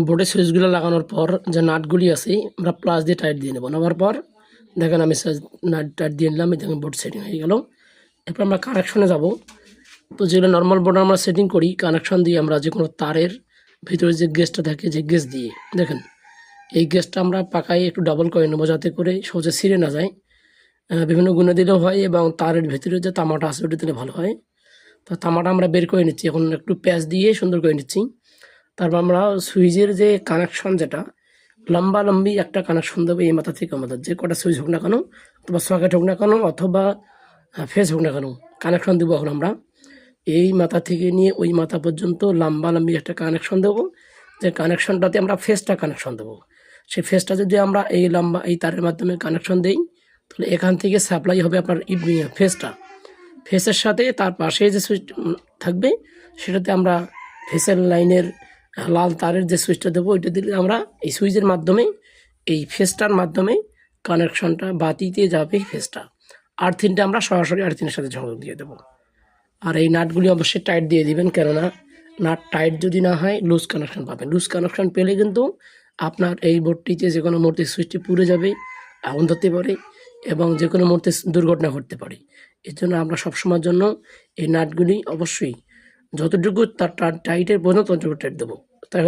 বোর্ডে সুইচগুলো লাগানোর পর যে নাটগুলি আছে আমরা প্লাস দিয়ে টাইট দিয়ে নেব। নেওয়ার পর দেখেন আমি নাট টাইট দিয়ে নিলাম, দেখেন বোর্ড সেটিং হয়ে গেল। এরপর আমরা কানেকশনে যাব। তো যেগুলো নর্মাল বোর্ড আমরা সেটিং করি কানেকশন দিয়ে, আমরা যে কোনো তারের ভিতরে যে গেজটা থাকে যে গেজ দিয়ে দেখেন এই গেজটা আমরা পাকায় একটু ডাবল করে নেবো যাতে করে সহজে ছিঁড়ে না যায়। বিভিন্ন গুণে দিলেও হয় এবং তারের ভিতরে যে তামাটা আছে ওটা দিলে ভালো হয়। তো তামাটা আমরা বের করে নিচ্ছি, এখন একটু প্যাচ দিয়ে সুন্দর করে নিচ্ছি। তারপর আমরা সুইচের যে কানেকশন যেটা লম্বি একটা কানেকশন দেবো এই মাথা থেকে আমাদের যে কটা সুইচ হোক না কেন, অথবা সকেট হোক না কেন, অথবা ফেস হোক না কেন, কানেকশন দেবো। এখন আমরা এই মাথা থেকে নিয়ে ওই মাথা পর্যন্ত লম্বি একটা কানেকশন দেবো। যে কানেকশনটাতে আমরা ফেসটা কানেকশন দেবো। সেই ফেসটা যদি আমরা এই লম্বা এই তারের মাধ্যমে কানেকশন দিই তাহলে এখান থেকে সাপ্লাই হবে আপনার ফেসটা। ফেসের সাথে তার পাশে যে সুইচ থাকবে সেটাতে আমরা ফেসের লাইনের লাল তারের যে সুইচটা দেবো ওইটা দিলে আমরা এই সুইচের মাধ্যমে এই ফেসটার মাধ্যমে কানেকশনটা বাতিতে যাবে ফেসটা। আর্থিনটা আমরা সরাসরি আর্থিনের সাথে সংযোগ দিয়ে দেবো। আর এই নাটগুলি অবশ্যই টাইট দিয়ে দিবেন, কেননা নাট টাইট যদি না হয় লুজ কানেকশন পাবেন। লুজ কানেকশন পেলে কিন্তু আপনার এই বোর্ডটিতে যে কোনো মুহূর্তে সুইচটি পুড়ে যাবে, আগুন ধরতে পারে এবং যে কোনো মুহূর্তে দুর্ঘটনা ঘটতে পারে। এর জন্য আমরা সবসময়ের জন্য এই নাটগুলি অবশ্যই যতটুকু তার টাইটের পর্যন্ত ততটুকু টাইট দেবো।